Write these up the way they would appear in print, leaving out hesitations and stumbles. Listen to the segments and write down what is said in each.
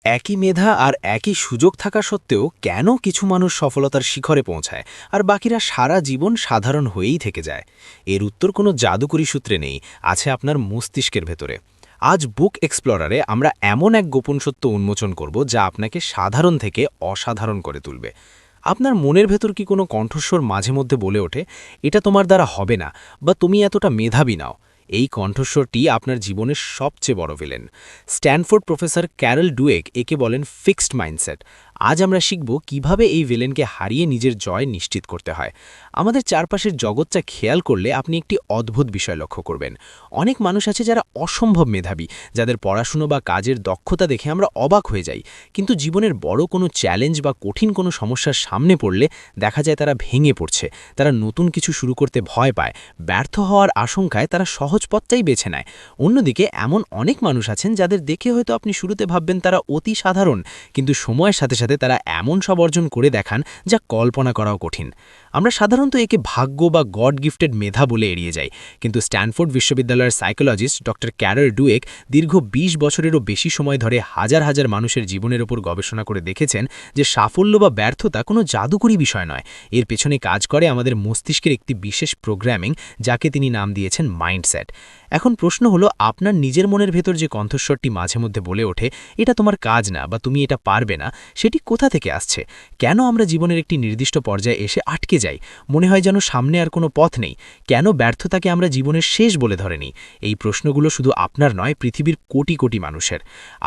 একই মেধা আর একই সুযোগ থাকা সত্ত্বেও কেন কিছু মানুষ সফলতার শিখরে পৌঁছায় আর বাকিরা সারা জীবন সাধারণ হয়েই থেকে যায়? এর উত্তর কোনো জাদুকরী সূত্রে নেই, আছে আপনার মস্তিষ্কের ভেতরে। আজ বুক এক্সপ্লোরারে আমরা এমন এক গোপন সত্য উন্মোচন করব যা আপনাকে সাধারণ থেকে অসাধারণ করে তুলবে। আপনার মনের ভেতর কি কোনো কণ্ঠস্বর মাঝে মধ্যে বলে ওঠে, এটা তোমার দ্বারা হবে না, বা তুমি এতটা মেধাবী নাও? এই কণ্ঠস্বরটি আপনার জীবনের সবচেয়ে বড় ভিলেন। স্ট্যানফোর্ড প্রফেসর ক্যারল ডুয়েক একে বলেন ফিক্সড মাইন্ডসেট। আজ আমরা শিখব কিভাবে এই ভিলেনকে হারিয়ে নিজের জয় নিশ্চিত করতে হয়। আমাদের চারপাশের জগৎটা খেয়াল করলে আপনি একটি অদ্ভুত বিষয় লক্ষ্য করবেন। অনেক মানুষ আছে যারা অসম্ভব মেধাবী, যাদের পড়াশুনো বা কাজের দক্ষতা দেখে আমরা অবাক হয়ে যাই, কিন্তু জীবনের বড় কোনো চ্যালেঞ্জ বা কঠিন কোনো সমস্যার সামনে পড়লে দেখা যায় তারা ভেঙে পড়ছে। তারা নতুন কিছু শুরু করতে ভয় পায়, ব্যর্থ হওয়ার আশঙ্কায় তারা সহজ পথটাই বেছে নেয়। অন্যদিকে এমন অনেক মানুষ আছেন যাদের দেখে হয়তো আপনি শুরুতে ভাববেন তারা অতি সাধারণ, কিন্তু সময়ের সাথে সাথে তারা এমন সব অর্জন করে দেখান যা কল্পনা করাও কঠিন। আমরা সাধারণত একে ভাগ্য বা গড গিফটেড মেধা বলে এড়িয়ে যাই, কিন্তু স্ট্যানফোর্ড বিশ্ববিদ্যালয়ের সাইকোলজিস্ট ডক্টর ক্যারল ডুয়েক দীর্ঘ ২০ বছরেরও বেশি সময় ধরে হাজার হাজার মানুষের জীবনের ওপর গবেষণা করে দেখেছেন যে সাফল্য বা ব্যর্থতা কোনো জাদুকরী বিষয় নয়। এর পেছনে কাজ করে আমাদের মস্তিষ্কের একটি বিশেষ প্রোগ্রামিং, যাকে তিনি নাম দিয়েছেন মাইন্ডসেট। এখন প্রশ্ন হলো, আপনার নিজের মনের ভেতর যে কণ্ঠস্বরটি মাঝে মধ্যে বলে ওঠে এটা তোমার কাজ না বা তুমি এটা পারবে না, সেটি কোথা থেকে আসছে? কেন আমরা জীবনের একটি নির্দিষ্ট পর্যায়ে এসে আটকে যাই, মনে হয় যেন সামনে আর কোনো পথ নেই? কেন ব্যর্থতাকে আমরা জীবনের শেষ বলে ধরে নিই? এই প্রশ্নগুলো শুধু আপনার নয়, পৃথিবীর কোটি কোটি মানুষের।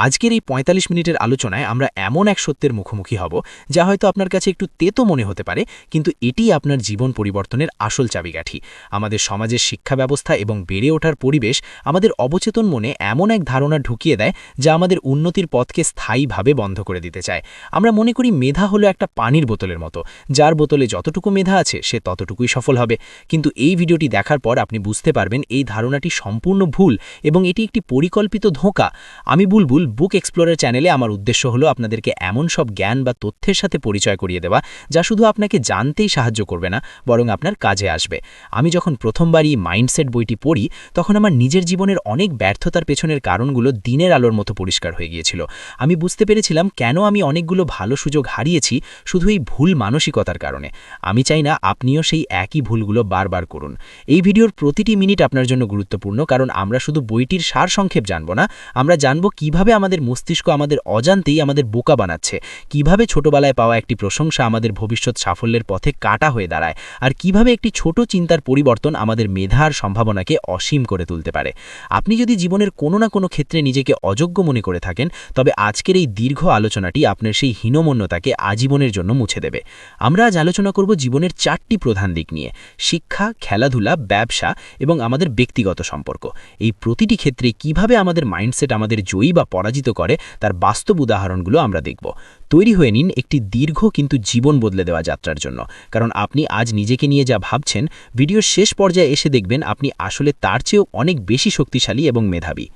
আজকের এই ৪৫ মিনিটের আলোচনায় আমরা এমন এক সত্যের মুখোমুখি হব যা হয়তো আপনার কাছে একটু তেতো মনে হতে পারে, কিন্তু এটিই আপনার জীবন পরিবর্তনের আসল চাবিকাঠি। আমাদের সমাজের শিক্ষা ব্যবস্থা এবং বেড়ে ওঠার পরিবেশ আমাদের অবচেতন মনে এমন এক ধারণা ঢুকিয়ে দেয় যা আমাদের উন্নতির পথকে স্থায়ীভাবে বন্ধ করে দিতে চায়। আমরা মনে করি মেধা হলো একটা পানির বোতলের মতো, যার বোতলে যতটুকু মেধা আছে সে ততটুকুই সফল হবে। কিন্তু এই ভিডিওটি দেখার পর আপনি বুঝতে পারবেন এই ধারণাটি সম্পূর্ণ ভুল এবং এটি একটি পরিকল্পিত ধোঁকা। আমি বুলবুল, বুক এক্সপ্লোরার চ্যানেলে আমার উদ্দেশ্য হলো আপনাদেরকে এমন সব জ্ঞান বা তথ্যের সাথে পরিচয় করিয়ে দেওয়া যা শুধু আপনাকে জানতেই সাহায্য করবে না, বরং আপনার কাজে আসবে। আমি যখন প্রথমবার এই মাইন্ডসেট বইটি পড়ি তখন আমার নিজের জীবনের অনেক ব্যর্থতার পেছনের কারণগুলো দিনের আলোর মতো পরিষ্কার হয়ে গিয়েছিল। আমি বুঝতে পেরেছিলাম কেন আমি অনেকগুলো ভালো সুযোগ হারিয়েছি শুধু এই ভুল মানসিকতার কারণে। আমি চাই না আপনিও সেই একই ভুলগুলো বারবার করুন। এই ভিডিওর প্রতিটি মিনিট আপনার জন্য গুরুত্বপূর্ণ, কারণ আমরা শুধু বইটির সারসংক্ষেপ জানব না, আমরা জানব কিভাবে আমাদের মস্তিষ্ক আমাদের অজান্তেই আমাদের বোকা বানাচ্ছে, কিভাবে ছোটবেলায় পাওয়া একটি প্রশংসা আমাদের ভবিষ্যৎ সাফল্যের পথে কাঁটা হয়ে দাঁড়ায়, আর কিভাবে একটি ছোট চিন্তার পরিবর্তন আমাদের মেধা আর সম্ভাবনাকে অসীম করে তুলতে পারে। আপনি যদি জীবনের কোনো না কোনো ক্ষেত্রে নিজেকে অযোগ্য মনে করে থাকেন, তবে আজকের এই দীর্ঘ আলোচনাটি আপনার সেই হীনমন্যতাকে আজীবনের জন্য মুছে দেবে। আমরা আজ আলোচনা করব জীবনের ৪টি প্রধান দিক নিয়ে: শিক্ষা, খেলাধুলা, ব্যবসা এবং আমাদের ব্যক্তিগত সম্পর্ক। এই প্রতিটি ক্ষেত্রে কিভাবে আমাদের মাইন্ডসেট আমাদের জয়ী বা পরাজিত করে তার বাস্তব উদাহরণগুলো আমরা দেখব। তৈরি হয়ে নিন একটি দীর্ঘ কিন্তু জীবন বদলে দেওয়া যাত্রার জন্য, কারণ আপনি আজ নিজেকে নিয়ে যা ভাবছেন, ভিডিওর শেষ পর্যায়ে এসে দেখবেন আপনি আসলে তার চেয়েও অনেক বেশি শক্তিশালী এবং মেধাবী।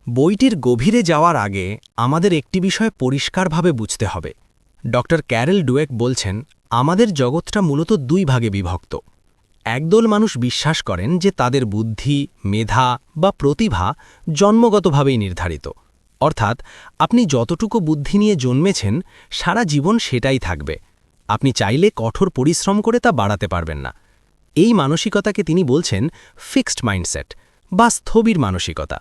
বইটির গভীরে যাওয়ার আগে আমাদের একটি বিষয় পরিষ্কারভাবে বুঝতে হবে। ডক্টর ক্যারল ডুয়েক বলছেন, আমাদের জগৎটা মূলত দুই ভাগে বিভক্ত। একদল মানুষ বিশ্বাস করেন যে তাদের বুদ্ধি, মেধা বা প্রতিভা জন্মগতভাবেই নির্ধারিত, অর্থাৎ আপনি যতটুকু বুদ্ধি নিয়ে জন্মেছেন সারা জীবন সেটাই থাকবে। আপনি চাইলে কঠোর পরিশ্রম করে তা বাড়াতে পারবেন না। এই মানসিকতাকে তিনি বলছেন ফিক্সড মাইন্ডসেট বা স্থবির মানসিকতা।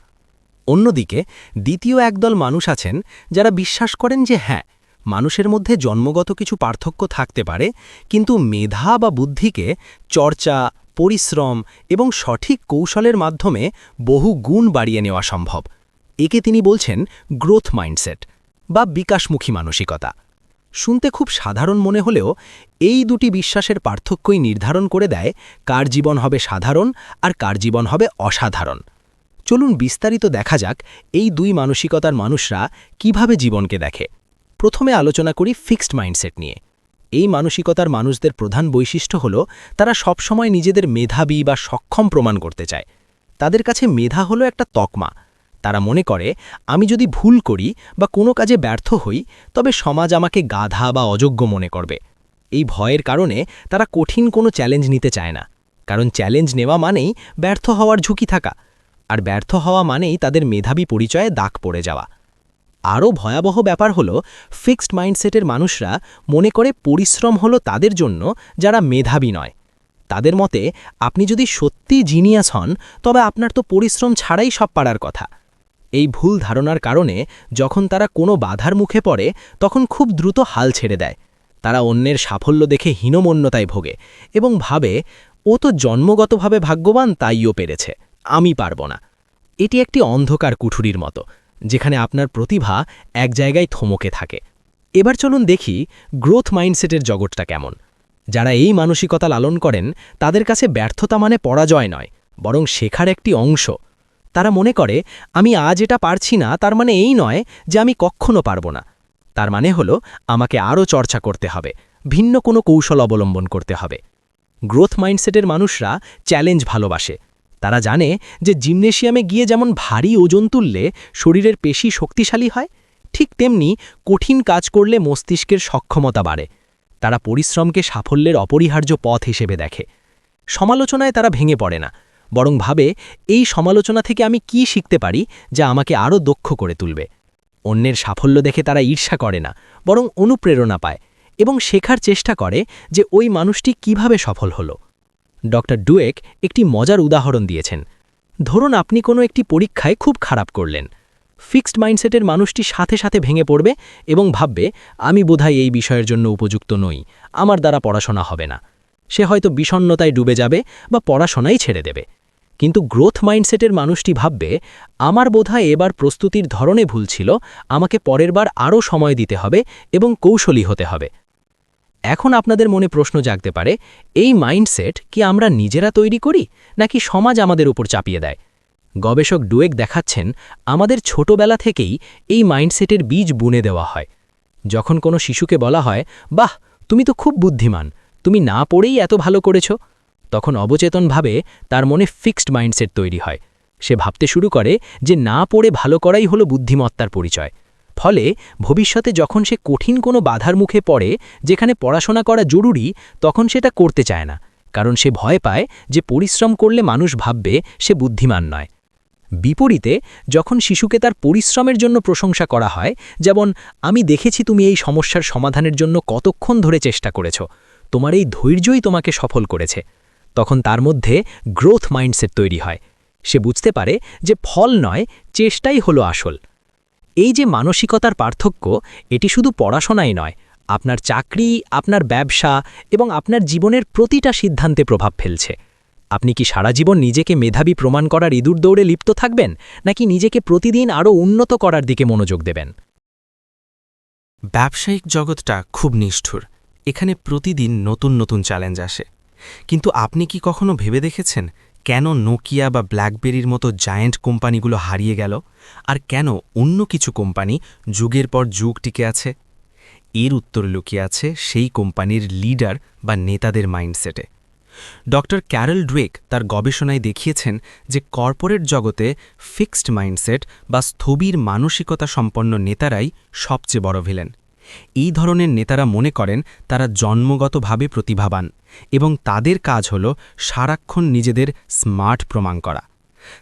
অন্যদিকে দ্বিতীয় একদল মানুষ আছেন যারা বিশ্বাস করেন যে হ্যাঁ, মানুষের মধ্যে জন্মগত কিছু পার্থক্য থাকতে পারে, কিন্তু মেধা বা বুদ্ধিকে চর্চা, পরিশ্রম এবং সঠিক কৌশলের মাধ্যমে বহু গুণ বাড়িয়ে নেওয়া সম্ভব। একে তিনি বলছেন গ্রোথ মাইন্ডসেট বা বিকাশমুখী মানসিকতা। শুনতে খুব সাধারণ মনে হলেও এই দুটি বিশ্বাসের পার্থক্যই নির্ধারণ করে দেয় কার জীবন হবে সাধারণ আর কার জীবন হবে অসাধারণ। চলুন বিস্তারিত দেখা যাক এই দুই মানসিকতার মানুষরা কিভাবে জীবনকে দেখে। প্রথমে আলোচনা করি ফিক্সড মাইন্ডসেট নিয়ে। এই মানসিকতার মানুষদের প্রধান বৈশিষ্ট্য হল তারা সবসময় নিজেদের মেধাবী বা সক্ষম প্রমাণ করতে চায়। তাদের কাছে মেধা হলো একটা তকমা। তারা মনে করে, আমি যদি ভুল করি বা কোনো কাজে ব্যর্থ হই তবে সমাজ আমাকে গাধা বা অযোগ্য মনে করবে। এই ভয়ের কারণে তারা কঠিন কোনো চ্যালেঞ্জ নিতে চায় না, কারণ চ্যালেঞ্জ নেওয়া মানেই ব্যর্থ হওয়ার ঝুঁকি থাকা, আর ব্যর্থ হওয়া মানেই তাদের মেধাবী পরিচয়ে দাগ পড়ে যাওয়া। আরও ভয়াবহ ব্যাপার হলো ফিক্সড মাইন্ডসেটের মানুষরা মনে করে পরিশ্রম হলো তাদের জন্য যারা মেধাবী নয়। তাদের মতে আপনি যদি সত্যি জিনিয়াস হন তবে আপনার তো পরিশ্রম ছাড়াই সব পারার কথা। এই ভুল ধারণার কারণে যখন তারা কোনো বাধার মুখে পড়ে তখন খুব দ্রুত হাল ছেড়ে দেয়। তারা অন্যের সাফল্য দেখে হীনমন্যতায় ভোগে এবং ভাবে ও তো জন্মগতভাবে ভাগ্যবান, তাইও পেরেছে, আমি পারব না। এটি একটি অন্ধকার কুঠুরির মতো, যেখানে আপনার প্রতিভা এক জায়গায় থমকে থাকে। এবার চলুন দেখি গ্রোথ মাইন্ডসেটের জগৎটা কেমন। যারা এই মানসিকতা লালন করেন তাদের কাছে ব্যর্থতা মানে পরাজয় নয়, বরং শেখার একটি অংশ। তারা মনে করে আমি আজ এটা পারছি না, তার মানে এই নয় যে আমি কখনো পারব না। তার মানে হলো আমাকে আরও চর্চা করতে হবে, ভিন্ন কোনো কৌশল অবলম্বন করতে হবে। গ্রোথ মাইন্ডসেটের মানুষরা চ্যালেঞ্জ ভালোবাসে। তারা জানে যে জিমনেশিয়ামে গিয়ে যেমন ভারী ওজন তুললে শরীরের পেশি শক্তিশালী হয়, ঠিক তেমনি কঠিন কাজ করলে মস্তিষ্কের সক্ষমতা বাড়ে। তারা পরিশ্রমকে সাফল্যের অপরিহার্য পথ হিসেবে দেখে। সমালোচনায় তারা ভেঙে পড়ে না, বরং ভাবে এই সমালোচনা থেকে আমি কি শিখতে পারি যা আমাকে আরও দক্ষ করে তুলবে। অন্যের সাফল্য দেখে তারা ঈর্ষা করে না, বরং অনুপ্রেরণা পায় এবং শেখার চেষ্টা করে যে ওই মানুষটি কিভাবে সফল হলো। ডক্টর ডুয়েক একটি মজার উদাহরণ দিয়েছেন। ধরুন আপনি কোনো একটি পরীক্ষায় খুব খারাপ করলেন। ফিক্সড মাইন্ডসেটের মানুষটি সাথে সাথে ভেঙে পড়বে এবং ভাববে আমি বোধহয় এই বিষয়ের জন্য উপযুক্ত নই, আমার দ্বারা পড়াশোনা হবে না। সে হয়তো বিষণ্ণতায় ডুবে যাবে বা পড়াশোনাই ছেড়ে দেবে। কিন্তু গ্রোথ মাইন্ডসেটের মানুষটি ভাববে আমার বোধহয় এবার প্রস্তুতির ধরনে ভুল ছিল, আমাকে পরের বার আরও সময় দিতে হবে এবং কৌশলী হতে হবে। এখন আপনাদের মনে প্রশ্ন জাগতে পারে, এই মাইন্ডসেট কি আমরা নিজেরা তৈরি করি নাকি সমাজ আমাদের উপর চাপিয়ে দেয়? গবেষক ডুয়েক দেখাচ্ছেন আমাদের ছোটবেলা থেকেই এই মাইন্ডসেটের বীজ বুনে দেওয়া হয়। যখন কোনো শিশুকে বলা হয় বাহ তুমি তো খুব বুদ্ধিমান, তুমি না পড়েই এত ভালো করেছ, তখন অবচেতনভাবে তার মনে ফিক্সড মাইন্ডসেট তৈরি হয়। সে ভাবতে শুরু করে যে না পড়ে ভালো করাই হলো বুদ্ধিমত্তার পরিচয়। ফলে ভবিষ্যতে যখন সে কঠিন কোনো বাধার মুখে পড়ে যেখানে পড়াশোনা করা জরুরি, তখন সেটা করতে চায় না, কারণ সে ভয় পায় যে পরিশ্রম করলে মানুষ ভাববে সে বুদ্ধিমান নয়। বিপরীতে যখন শিশুকে তার পরিশ্রমের জন্য প্রশংসা করা হয়, যেমন আমি দেখেছি তুমি এই সমস্যার সমাধানের জন্য কতক্ষণ ধরে চেষ্টা করেছ, তোমার এই ধৈর্যই তোমাকে সফল করেছে, তখন তার মধ্যে গ্রোথ মাইন্ডসেট তৈরি হয়। সে বুঝতে পারে যে ফল নয়, চেষ্টাই হলো আসল। এই যে মানসিকতার পার্থক্য, এটি শুধু পড়াশোনাই নয়, আপনার চাকরি, আপনার ব্যবসা এবং আপনার জীবনের প্রতিটা সিদ্ধান্তে প্রভাব ফেলছে। আপনি কি সারা জীবন নিজেকে মেধাবী প্রমাণ করার ইঁদুর দৌড়ে লিপ্ত থাকবেন, নাকি নিজেকে প্রতিদিন আরও উন্নত করার দিকে মনোযোগ দেবেন? ব্যবসায়িক জগৎটা খুব নিষ্ঠুর। এখানে প্রতিদিন নতুন নতুন চ্যালেঞ্জ আসে। কিন্তু আপনি কি কখনো ভেবে দেখেছেন কেন নোকিয়া বা ব্ল্যাকবেরির মতো জায়ান্ট কোম্পানিগুলো হারিয়ে গেল, আর কেন অন্য কিছু কোম্পানি যুগের পর যুগ টিকে আছে? এর উত্তর লুকিয়ে আছে সেই কোম্পানির লিডার বা নেতাদের মাইন্ডসেটে। ডক্টর ক্যারেল ডুয়েক তার গবেষণায় দেখিয়েছেন যে কর্পোরেট জগতে ফিক্সড মাইন্ডসেট বা স্থবির মানসিকতা সম্পন্ন নেতারাই সবচেয়ে বড় ভিলেন। এই ধরনের নেতারা মনে করেন তারা জন্মগতভাবে প্রতিভাবান এবং তাদের কাজ হল সারাক্ষণ নিজেদের স্মার্ট প্রমাণ করা।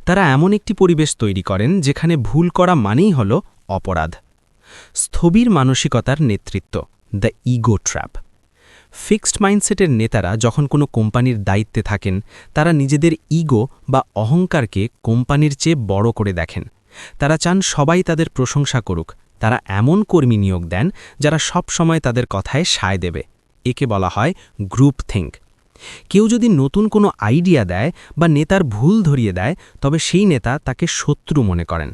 তারা এমন একটি পরিবেশ তৈরি করেন যেখানে ভুল করা মানেই হল অপরাধ। স্থবির মানসিকতার নেতৃত্ব, দ্য ইগো ট্র্যাপ। ফিক্সড মাইন্ডসেটের নেতারা যখন কোনো কোম্পানির দায়িত্বে থাকেন, তারা নিজেদের ইগো বা অহংকারকে কোম্পানির চেয়ে বড় করে দেখেন। তারা চান সবাই তাদের প্রশংসা করুক। তারা এমন কর্মী নিয়োগ দেন যারা সব সময় তাদের কথায় সায় দেবে। একে বলা হয় গ্রুপ থিঙ্ক। কেউ যদি নতুন কোনো আইডিয়া দেয় বা নেতার ভুল ধরিয়ে দেয়, তবে সেই নেতা তাকে শত্রু মনে করেন।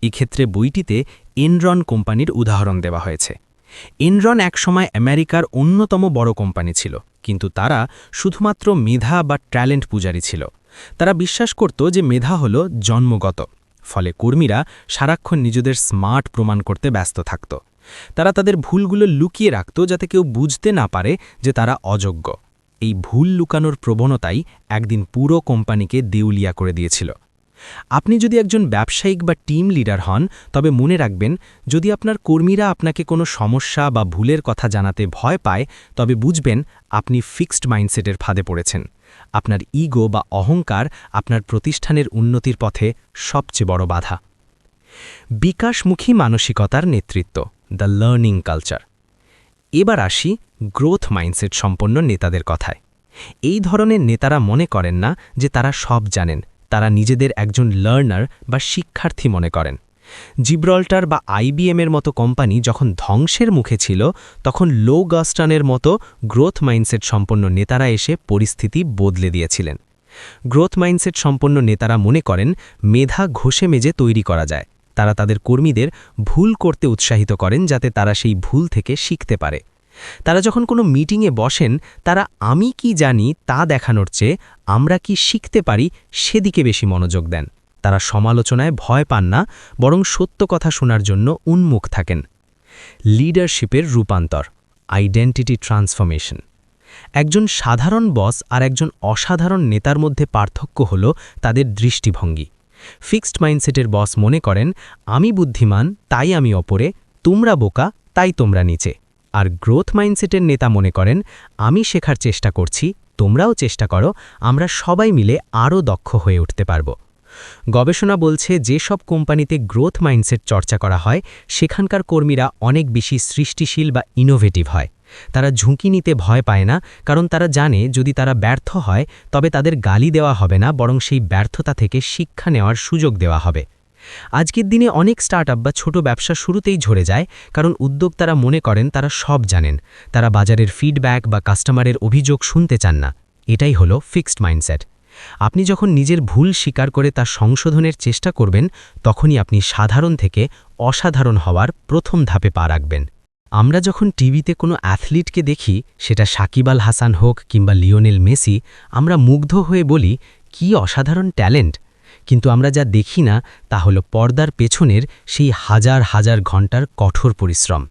এক্ষেত্রে বইটিতে এনরন কোম্পানির উদাহরণ দেওয়া হয়েছে। এনরন একসময় আমেরিকার অন্যতম বড় কোম্পানি ছিল, কিন্তু তারা শুধুমাত্র মেধা বা ট্যালেন্ট পূজারী ছিল। তারা বিশ্বাস করত যে মেধা হল জন্মগত, ফলে কর্মীরা সারাক্ষণ নিজেদের স্মার্ট প্রমাণ করতে ব্যস্ত থাকত। তারা তাদের ভুলগুলো লুকিয়ে রাখত যাতে কেউ বুঝতে না পারে যে তারা অযোগ্য। এই ভুল লুকানোর প্রবণতাই একদিন পুরো কোম্পানিকে দেউলিয়া করে দিয়েছিল। আপনি যদি একজন ব্যবসায়িক বা টিম লিডার হন, তবে মনে রাখবেন, যদি আপনার কর্মীরা আপনাকে কোনো সমস্যা বা ভুলের কথা জানাতে ভয় পায়, তবে বুঝবেন আপনি ফিক্সড মাইন্ডসেটের ফাঁদে পড়েছেন। আপনার ইগো বা অহংকার আপনার প্রতিষ্ঠানের উন্নতির পথে সবচেয়ে বড় বাধা। বিকাশমুখী মানসিকতার নেতৃত্ব, দ্য লার্নিং কালচার। এবার আসি গ্রোথ মাইন্ডসেট সম্পন্ন নেতাদের কথায়। এই ধরনের নেতারা মনে করেন না যে তারা সব জানেন, তারা নিজেদের একজন লার্নার বা শিক্ষার্থী মনে করেন। জিব্রল্টার বা আইবিএমের মতো কোম্পানি যখন ধ্বংসের মুখে ছিল, তখন লো গাস্টানের মতো গ্রোথ মাইন্ডসেট সম্পন্ন নেতারা এসে পরিস্থিতি বদলে দিয়েছিলেন। গ্রোথ মাইন্ডসেট সম্পন্ন নেতারা মনে করেন মেধা ঘষে মেজে তৈরি করা যায়। তারা তাদের কর্মীদের ভুল করতে উৎসাহিত করেন যাতে তারা সেই ভুল থেকে শিখতে পারে। তারা যখন কোনো মিটিংয়ে বসেন, তারা আমি কি জানি তা দেখানোর চেয়ে আমরা কি শিখতে পারি সেদিকে বেশি মনোযোগ দেন। তারা সমালোচনায় ভয় পান না, বরং সত্য কথা শোনার জন্য উন্মুখ থাকেন। লিডারশিপের রূপান্তর, আইডেন্টিটি ট্রান্সফরমেশন। একজন সাধারণ বস আর একজন অসাধারণ নেতার মধ্যে পার্থক্য হল তাদের দৃষ্টিভঙ্গি। ফিক্সড মাইন্ডসেটের বস মনে করেন আমি বুদ্ধিমান তাই আমি ওপরে, তোমরা বোকা তাই তোমরা নিচে। আর গ্রোথ মাইন্ডসেটের নেতা মনে করেন আমি শেখার চেষ্টা করছি, তোমরাও চেষ্টা করো, আমরা সবাই মিলে আরও দক্ষ হয়ে উঠতে পারব। গবেষণা বলছে যে সব কোম্পানিতে গ্রোথ মাইন্ডসেট চর্চা করা হয় সেখানকার কর্মীরা অনেক বেশি সৃষ্টিশীল বা ইনোভেটিভ হয়। তারা ঝুঁকি নিতে ভয় পায় না, কারণ তারা জানে যদি তারা ব্যর্থ হয় তবে তাদের গালি দেওয়া হবে না, বরং সেই ব্যর্থতা থেকে শিক্ষা নেওয়ার সুযোগ দেওয়া হবে। আজকের দিনে অনেক স্টার্টআপ বা ছোট ব্যবসা শুরুতেই ঝরে যায়, কারণ উদ্যোক্তারা মনে করেন তারা সব জানেন। তারা বাজারের ফিডব্যাক বা কাস্টমারের অভিযোগ শুনতে চান না। এটাই হলো ফিক্সড মাইন্ডসেট। আপনি যখন নিজের ভুল স্বীকার করে তা সংশোধনের চেষ্টা করবেন, তখনই আপনি সাধারণ থেকে অসাধারণ হওয়ার প্রথম ধাপে পা রাখবেন। আমরা যখন টিভিতে কোনো অ্যাথলিটকে দেখি, সেটা সাকিব আল হাসান হোক কিংবা লিওনেল মেসি, আমরা মুগ্ধ হয়ে বলি কি অসাধারণ ট্যালেন্ট। কিন্তু আমরা যা দেখি না তা হলো পর্দার পেছনের সেই হাজার হাজার ঘন্টার কঠোর পরিশ্রম।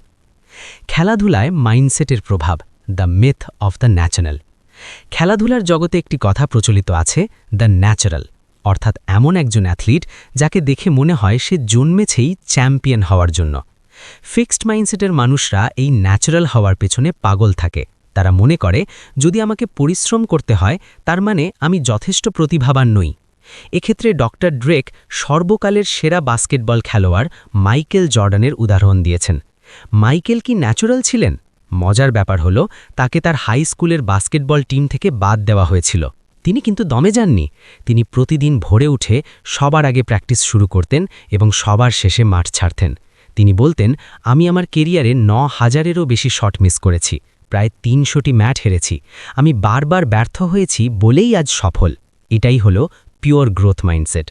খেলাধুলায় মাইন্ডসেটের প্রভাব, the myth of the natural. খেলাধুলার জগতে একটি কথা প্রচলিত আছে, দ্য ন্যাচারাল, অর্থাৎ এমন একজন অ্যাথলিট যাকে দেখে মনে হয় সে জন্মেছেই চ্যাম্পিয়ন হওয়ার জন্য। ফিক্সড মাইন্ডসেটের মানুষরা এই ন্যাচারাল হওয়ার পেছনে পাগল থাকে। তারা মনে করে যদি আমাকে পরিশ্রম করতে হয় তার মানে আমি যথেষ্ট প্রতিভাবান নই। এক্ষেত্রে ডক্টর ড্রেক সর্বকালের সেরা বাস্কেটবল খেলোয়াড় মাইকেল জর্ডানের উদাহরণ দিয়েছেন। মাইকেল কি ন্যাচারাল ছিলেন? মজার ব্যাপার হলো তাকে তার হাই স্কুলের বাস্কেটবল টিম থেকে বাদ দেওয়া হয়েছিল। তিনি কিন্তু দমে যাননি। তিনি প্রতিদিন ভোরে উঠে সবার আগে প্র্যাকটিস শুরু করতেন এবং সবার শেষে মাঠ ছাড়তেন। তিনি বলতেন আমি আমার কেরিয়ারে ৯,০০০-এরও বেশি শট মিস করেছি, প্রায় ৩০০টি ম্যাচ হেরেছি, আমি বারবার ব্যর্থ হয়েছি বলেই আজ সফল। এটাই হলো পিওর গ্রোথ মাইন্ডসেট।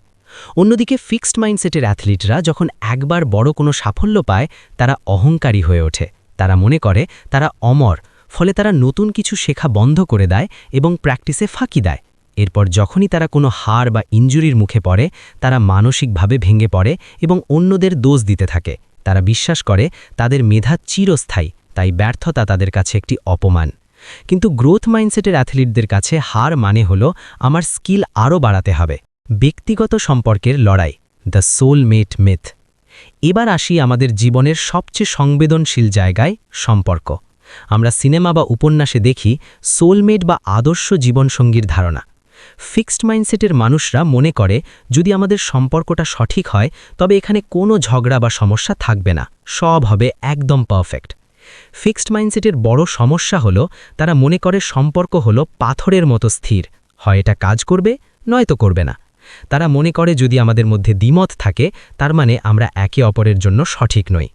অন্যদিকে ফিক্সড মাইন্ডসেটের অ্যাথলিটরা যখন একবার বড় কোনো সাফল্য পায় তারা অহংকারী হয়ে ওঠে। তারা মনে করে তারা অমর, ফলে তারা নতুন কিছু শেখা বন্ধ করে দেয় এবং প্র্যাকটিসে ফাঁকি দেয়। এরপর যখনই তারা কোনো হার বা ইনজুরির মুখে পড়ে তারা মানসিকভাবে ভেঙে পড়ে এবং অন্যদের দোষ দিতে থাকে। তারা বিশ্বাস করে তাদের মেধা চিরস্থায়ী, তাই ব্যর্থতা তাদের কাছে একটি অপমান। কিন্তু গ্রোথ মাইন্ডসেটের অ্যাথলিটদের কাছে হার মানে হলো আমার স্কিল আরও বাড়াতে হবে। ব্যক্তিগত সম্পর্কের লড়াই, দ্য সোলমেট মিথ। এবার আসি আমাদের জীবনের সবচেয়ে সংবেদনশীল জায়গায়, সম্পর্ক। আমরা সিনেমা বা উপন্যাসে দেখি সোলমেট বা আদর্শ জীবনসঙ্গীর ধারণা। ফিক্সড মাইন্ডসেটের মানুষরা মনে করে যদি আমাদের সম্পর্কটা সঠিক হয় তবে এখানে কোনো ঝগড়া বা সমস্যা থাকবে না, সব হবে একদম পারফেক্ট। ফিক্সড মাইন্ডসেটের বড় সমস্যা হলো তারা মনে করে সম্পর্ক হলো পাথরের মতো স্থির, হয় এটা কাজ করবে নয়তো করবে না। তারা মনে করে যদি আমাদের মধ্যে দ্বিমত থাকে তার মানে আমরা একে অপরের জন্য সঠিক নই।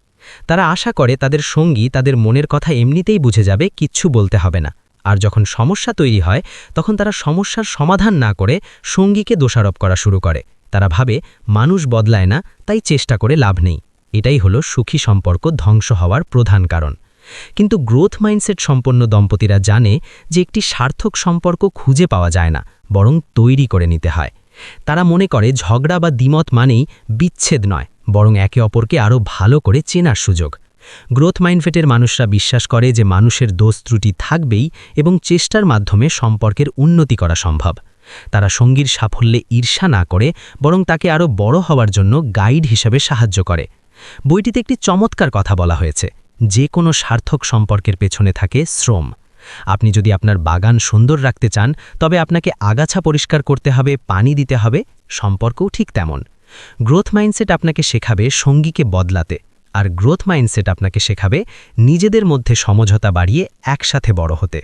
তারা আশা করে তাদের সঙ্গী তাদের মনের কথা এমনিতেই বুঝে যাবে, কিচ্ছু বলতে হবে না। আর যখন সমস্যা তৈরি হয় তখন তারা সমস্যার সমাধান না করে সঙ্গীকে দোষারোপ করা শুরু করে। তারা ভাবে মানুষ বদলায় না, তাই চেষ্টা করে লাভ নেই। এটাই হলো সুখী সম্পর্ক ধ্বংস হওয়ার প্রধান কারণ। কিন্তু গ্রোথ মাইন্ডসেট সম্পন্ন দম্পতিরা জানে যে একটি সার্থক সম্পর্ক খুঁজে পাওয়া যায় না, বরং তৈরি করে নিতে হয়। তারা মনে করে ঝগড়া বা দ্বিমত মানেই বিচ্ছেদ নয়, বরং একে অপরকে আরও ভালো করে চেনার সুযোগ। গ্রোথ মাইন্ডসেটের মানুষরা বিশ্বাস করে যে মানুষের দোষ ত্রুটি থাকবেই এবং চেষ্টার মাধ্যমে সম্পর্কের উন্নতি করা সম্ভব। তারা সঙ্গীর সাফল্যে ঈর্ষা না করে বরং তাকে আরও বড় হওয়ার জন্য গাইড হিসেবে সাহায্য করে। বইটিতে একটি চমৎকার কথা বলা হয়েছে, যে কোনো সার্থক সম্পর্কের পেছনে থাকে শ্রম। আপনি যদি আপনার বাগান সুন্দর রাখতে চান তবে আপনাকে আগাছা পরিষ্কার করতে হবে, পানি দিতে হবে। সম্পর্কও ঠিক তেমন। গ্রোথ মাইন্ডসেট আপনাকে শেখাবে সঙ্গীকে বদলাতে, আর গ্রোথ মাইন্ডসেট আপনাকে শেখাবে নিজেদের মধ্যে সমঝোতা বাড়িয়ে একসাথে বড় হতে।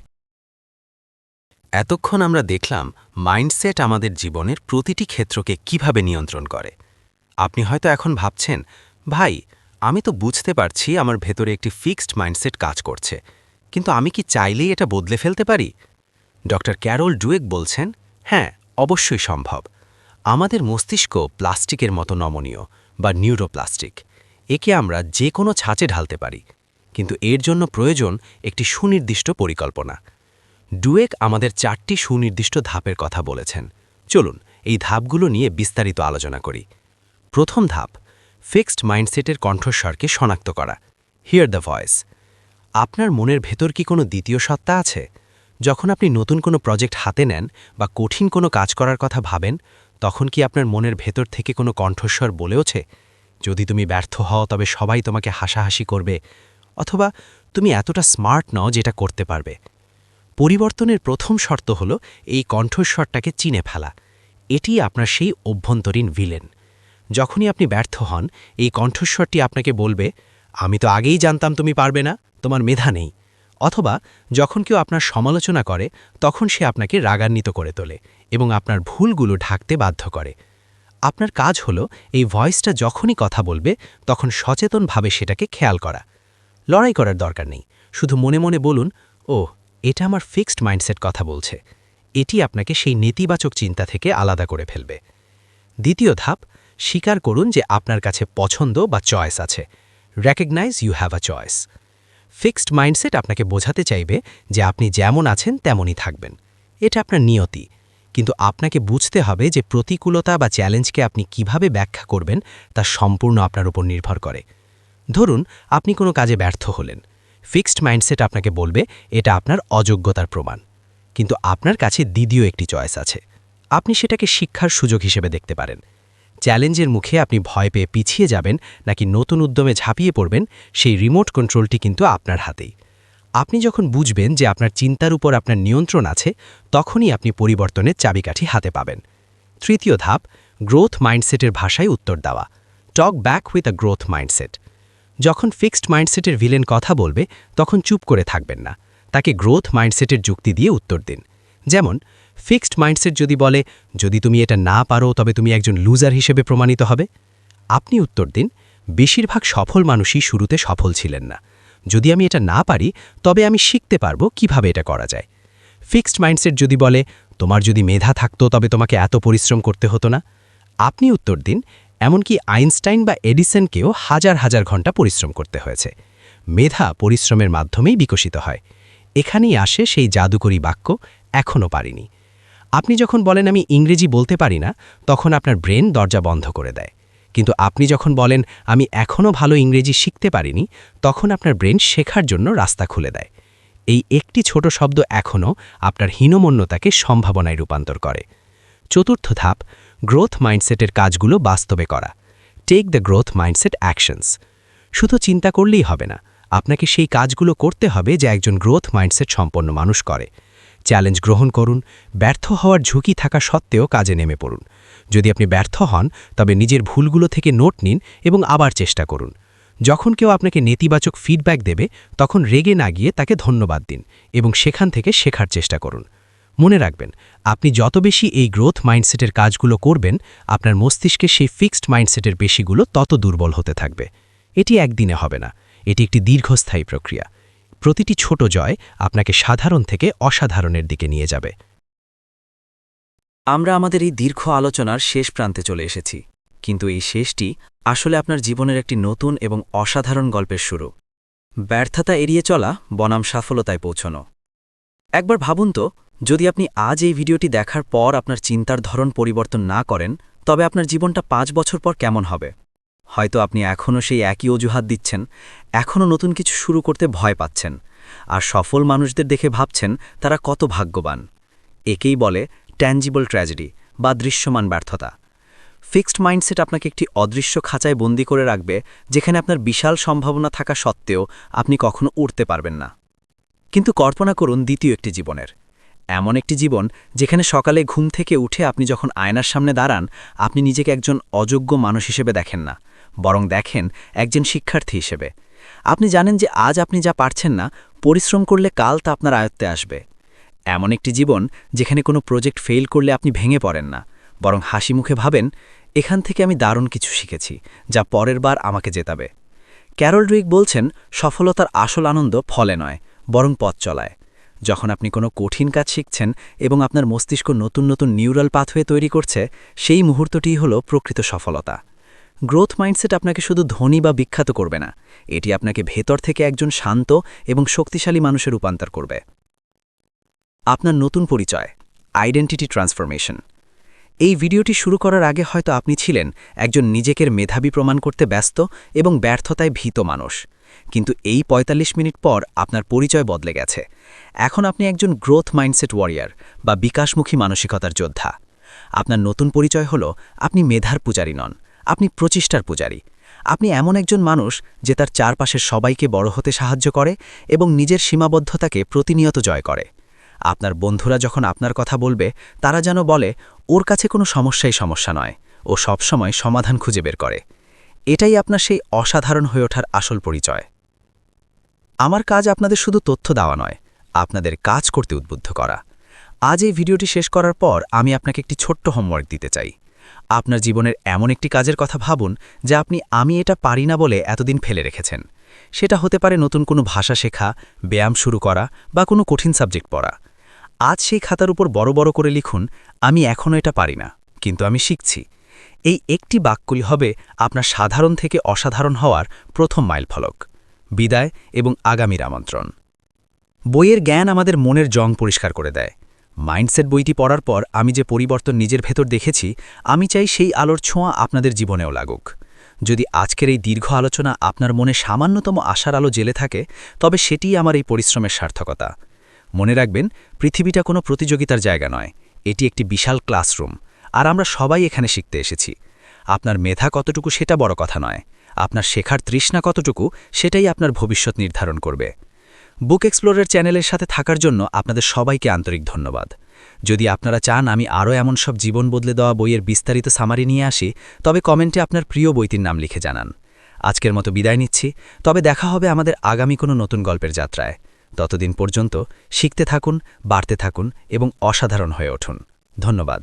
এতক্ষণ আমরা দেখলাম মাইন্ডসেট আমাদের জীবনের প্রতিটি ক্ষেত্রকে কিভাবে নিয়ন্ত্রণ করে। আপনি হয়তো এখন ভাবছেন, ভাই, আমি তো বুঝতে পারছি আমার ভেতরে একটি ফিক্সড মাইন্ডসেট কাজ করছে, কিন্তু আমি কি চাইলেই এটা বদলে ফেলতে পারি? ডক্টর ক্যারল ডুয়েক বলছেন, হ্যাঁ, অবশ্যই সম্ভব। আমাদের মস্তিষ্ক প্লাস্টিকের মতো নমনীয় বা নিউরোপ্লাস্টিক। একে আমরা যে কোনো ছাঁচে ঢালতে পারি, কিন্তু এর জন্য প্রয়োজন একটি সুনির্দিষ্ট পরিকল্পনা। ডুয়েক আমাদের 4টি সুনির্দিষ্ট ধাপের কথা বলেছেন। চলুন এই ধাপগুলো নিয়ে বিস্তারিত আলোচনা করি। প্রথম ধাপ, ফিক্সড মাইন্ডসেটের কণ্ঠস্বরকে শনাক্ত করা। Here the voice. আপনার মনের ভেতর কি কোনো দ্বিতীয় সত্তা আছে? যখন আপনি নতুন কোনো প্রজেক্ট হাতে নেন বা কঠিন কোনো কাজ করার কথা ভাবেন, তখন কি আপনার মনের ভেতর থেকে কোনো কণ্ঠস্বর বলে ওঠে, যদি তুমি ব্যর্থ হও তবে সবাই তোমাকে হাসাহাসি করবে, অথবা তুমি এতটা স্মার্ট নও যেটা করতে পারবে? পরিবর্তনের প্রথম শর্ত হল এই কণ্ঠস্বরটাকে চিনে ফেলা। এটি আপনার সেই অভ্যন্তরীণ ভিলেন। যখনই আপনি ব্যর্থ হন, এই কণ্ঠস্বরটি আপনাকে বলবে, আমি তো আগেই জানতাম তুমি পারবে না, তোমার মেধা নেই। অথবা যখন কেউ আপনার সমালোচনা করে, তখন সে আপনাকে রাগান্বিত করে তোলে এবং আপনার ভুলগুলো ঢাকতে বাধ্য করে। আপনার কাজ হল এই ভয়েসটা যখনই কথা বলবে, তখন সচেতনভাবে সেটাকে খেয়াল করা। লড়াই করার দরকার নেই, শুধু মনে মনে বলুন, ও, এটা আমার ফিক্সড মাইন্ডসেট কথা বলছে। এটি আপনাকে সেই নেতিবাচক চিন্তা থেকে আলাদা করে ফেলবে। দ্বিতীয় ধাপ, স্বীকার করুন যে আপনার কাছে পছন্দ বা চয়েস আছে। Recognise you have a choice. Fixed mindset আপনাকে বোঝাতে চাইবে যে আপনি যেমন আছেন তেমনই থাকবেন। এটা আপনার নিয়তি। কিন্তু আপনাকে বুঝতে হবে যে প্রতিকূলতা বা চ্যালেঞ্জকে আপনি কিভাবে ব্যাখ্যা করবেন তা সম্পূর্ণ আপনার উপর নির্ভর করে। ধরুন আপনি কোনো কাজে ব্যর্থ হলেন। ফিক্সড মাইন্ডসেট আপনাকে বলবে এটা আপনার অযোগ্যতার প্রমাণ। কিন্তু আপনার কাছে দ্বিতীয় একটি চয়েস আছে। আপনি সেটাকে শিক্ষার সুযোগ হিসেবে দেখতে পারেন। চ্যালেঞ্জের মুখে আপনি ভয় পেয়ে পিছিয়ে যাবেন নাকি নতুন উদ্যমে ঝাঁপিয়ে পড়বেন, সেই রিমোট কন্ট্রোলটি কিন্তু আপনার হাতেই। আপনি যখন বুঝবেন যে আপনার চিন্তার উপর আপনার নিয়ন্ত্রণ আছে, তখনই আপনি পরিবর্তনের চাবিকাঠি হাতে পাবেন। তৃতীয় ধাপ, গ্রোথ মাইন্ডসেটের ভাষায় উত্তর দেওয়া। টক back with a growth mindset. যখন ফিক্সড মাইন্ডসেটের ভিলেন কথা বলবে, তখন চুপ করে থাকবেন না, তাকে গ্রোথ মাইন্ডসেটের যুক্তি দিয়ে উত্তর দিন। যেমন ফিক্সড মাইন্ডসেট যদি বলে, যদি তুমি এটা না পারো তবে তুমি একজন লুজার হিসেবে প্রমাণিত হবে, আপনি উত্তর দিন, বেশিরভাগ সফল মানুষই শুরুতে সফল ছিলেন না। যদি আমি এটা না পারি তবে আমি শিখতে পারবো কিভাবে এটা করা যায়। ফিক্সড মাইন্ডসেট যদি বলে, তোমার যদি মেধা থাকতো তবে তোমাকে এত পরিশ্রম করতে হতো না, আপনি উত্তর দিন, এমনকি আইনস্টাইন বা এডিসনকেও হাজার হাজার ঘন্টা পরিশ্রম করতে হয়েছে। মেধা পরিশ্রমের মাধ্যমেই বিকশিত হয়। এখানেই আসে সেই জাদুকরী বাক্য, এখনও পারিনি। আপনি যখন বলেন আমি ইংরেজি বলতে পারি না, তখন আপনার ব্রেন দরজা বন্ধ করে দেয়। কিন্তু আপনি যখন বলেন আমি এখনও ভালো ইংরেজি শিখতে পারিনি, তখন আপনার ব্রেন শেখার জন্য রাস্তা খুলে দেয়। এই একটি ছোট শব্দ এখনও আপনার হীনমন্যতাকে সম্ভাবনায় রূপান্তর করে। চতুর্থ ধাপ, গ্রোথ মাইন্ডসেটের কাজগুলো বাস্তবে করা। Take the growth mindset actions. শুধু চিন্তা করলেই হবে না, আপনাকে সেই কাজগুলো করতে হবে যা একজন গ্রোথ মাইন্ডসেট সম্পন্ন মানুষ করে। চ্যালেঞ্জ গ্রহণ করুন, ব্যর্থ হওয়ার ঝুঁকি থাকা সত্ত্বেও কাজে নেমে পড়ুন। যদি আপনি ব্যর্থ হন, তবে নিজের ভুলগুলো থেকে নোট নিন এবং আবার চেষ্টা করুন। যখন কেউ আপনাকে নেতিবাচক ফিডব্যাক দেবে, তখন রেগে না গিয়ে তাকে ধন্যবাদ দিন এবং সেখান থেকে শেখার চেষ্টা করুন। মনে রাখবেন, আপনি যত বেশি এই গ্রোথ মাইন্ডসেটের কাজগুলো করবেন, আপনার মস্তিষ্কে সেই ফিক্সড মাইন্ডসেটের পেশিগুলো তত দুর্বল হতে থাকবে। এটি একদিনে হবে না, এটি একটি দীর্ঘস্থায়ী প্রক্রিয়া। প্রতিটি ছোট জয় আপনাকে সাধারণ থেকে অসাধারণের দিকে নিয়ে যাবে। আমরা আমাদের এই দীর্ঘ আলোচনার শেষ প্রান্তে চলে এসেছি, কিন্তু এই শেষটি আসলে আপনার জীবনের একটি নতুন এবং অসাধারণ গল্পের শুরু। ব্যর্থতা এড়িয়ে চলা বনাম সফলতায় পৌঁছনো। একবার ভাবুন তো, যদি আপনি আজ এই ভিডিওটি দেখার পর আপনার চিন্তার ধরন পরিবর্তন না করেন, তবে আপনার জীবনটা 5 বছর পর কেমন হবে? হয়তো আপনি এখনও সেই একই অজুহাত দিচ্ছেন, এখনও নতুন কিছু শুরু করতে ভয় পাচ্ছেন, আর সফল মানুষদের দেখে ভাবছেন তারা কত ভাগ্যবান। একেই বলে ট্যাঞ্জিবল ট্র্যাজেডি বা দৃশ্যমান ব্যর্থতা। ফিক্সড মাইন্ডসেট আপনাকে একটি অদৃশ্য খাঁচায় বন্দী করে রাখবে, যেখানে আপনার বিশাল সম্ভাবনা থাকা সত্ত্বেও আপনি কখনো উঠতে পারবেন না। কিন্তু কল্পনা করুন দ্বিতীয় একটি জীবনের, এমন একটি জীবন যেখানে সকালে ঘুম থেকে উঠে আপনি যখন আয়নার সামনে দাঁড়ান আপনি নিজেকে একজন অযোগ্য মানুষ হিসেবে দেখেন না, বরং দেখেন একজন শিক্ষার্থী হিসেবে। আপনি জানেন যে আজ আপনি যা পারছেন না, পরিশ্রম করলে কাল তা আপনার আয়ত্তে আসবে। এমন একটি জীবন যেখানে কোনো প্রজেক্ট ফেল করলে আপনি ভেঙে পড়েন না, বরং হাসি মুখে ভাবেন, এখান থেকে আমি দারুণ কিছু শিখেছি, যা পরের বার আমাকে জেতাবে। ক্যারল ডুইক বলছেন, সফলতার আসল আনন্দ ফলে নয়, বরং পথ চলায়। যখন আপনি কোনো কঠিন কাজ শিখছেন এবং আপনার মস্তিষ্ক নতুন নতুন নিউরাল পাথওয়ে তৈরি করছে, সেই মুহূর্তটিই হল প্রকৃত সফলতা। গ্রোথ মাইন্ডসেট আপনাকে শুধু ধনী বা বিখ্যাত করবে না, এটি আপনাকে ভেতর থেকে একজন শান্ত এবং শক্তিশালী মানুষে রূপান্তর করবে। আপনার নতুন পরিচয়, আইডেন্টিটি ট্রান্সফরমেশন। এই ভিডিওটি শুরু করার আগে হয়তো আপনি ছিলেন একজন নিজেকের মেধাবী প্রমাণ করতে ব্যস্ত এবং ব্যর্থতায় ভীত মানুষ, কিন্তু এই ৪৫ মিনিট পর আপনার পরিচয় বদলে গেছে। এখন আপনি একজন গ্রোথ মাইন্ডসেট ওয়ারিয়ার বা বিকাশমুখী মানসিকতার যোদ্ধা। আপনার নতুন পরিচয় হল, আপনি মেধার পূজারী নন, আপনি প্রচেষ্টার পূজারী। আপনি এমন একজন মানুষ যে তার চারপাশের সবাইকে বড় হতে সাহায্য করে এবং নিজের সীমাবদ্ধতাকে প্রতিনিয়ত জয় করে। আপনার বন্ধুরা যখন আপনার কথা বলবে, তারা যেন বলে, ওর কাছে কোনো সমস্যাই সমস্যা নয়, ও সবসময় সমাধান খুঁজে বের করে। এটাই আপনার সেই অসাধারণ হয়ে ওঠার আসল পরিচয়। আমার কাজ আপনাদের শুধু তথ্য দেওয়া নয়, আপনাদের কাজ করতে উদ্বুদ্ধ করা। আজ এই ভিডিওটি শেষ করার পর আমি আপনাকে একটি ছোট্ট হোমওয়ার্ক দিতে চাই। আপনার জীবনের এমন একটি কাজের কথা ভাবুন যা আপনি আমি এটা পারি না বলে এতদিন ফেলে রেখেছেন। সেটা হতে পারে নতুন কোনো ভাষা শেখা, ব্যায়াম শুরু করা বা কোনো কঠিন সাবজেক্ট পড়া। আজ সেই খাতার উপর বড় বড় করে লিখুন, আমি এখনও এটা পারি না, কিন্তু আমি শিখছি। এই একটি বাক্যই হবে আপনার সাধারণ থেকে অসাধারণ হওয়ার প্রথম মাইলফলক। বিদায় এবং আগামীর আমন্ত্রণ। বইয়ের জ্ঞান আমাদের মনের জং পরিষ্কার করে দেয়। মাইন্ডসেট বইটি পড়ার পর আমি যে পরিবর্তন নিজের ভেতর দেখেছি, আমি চাই সেই আলোর ছোঁয়া আপনাদের জীবনেও লাগুক। যদি আজকের এই দীর্ঘ আলোচনা আপনার মনে সামান্যতম আশার আলো জ্বেলে থাকে, তবে সেটিই আমার এই পরিশ্রমের সার্থকতা। মনে রাখবেন, পৃথিবীটা কোনো প্রতিযোগিতার জায়গা নয়, এটি একটি বিশাল ক্লাসরুম, আর আমরা সবাই এখানে শিখতে এসেছি। আপনার মেধা কতটুকু সেটা বড় কথা নয়, আপনার শেখার তৃষ্ণা কতটুকু সেটাই আপনার ভবিষ্যৎ নির্ধারণ করবে। বুক এক্সপ্লোরের চ্যানেলের সাথে থাকার জন্য আপনাদের সবাইকে আন্তরিক ধন্যবাদ। যদি আপনারা চান আমি আরও এমন সব জীবন বদলে দেওয়া বইয়ের বিস্তারিত সামারি নিয়ে আসি, তবে কমেন্টে আপনার প্রিয় বইটির নাম লিখে জানান। আজকের মতো বিদায় নিচ্ছি, তবে দেখা হবে আমাদের আগামী কোনো নতুন গল্পের যাত্রায়। ততদিন পর্যন্ত শিখতে থাকুন, বাড়তে থাকুন এবং অসাধারণ হয়ে উঠুন। ধন্যবাদ।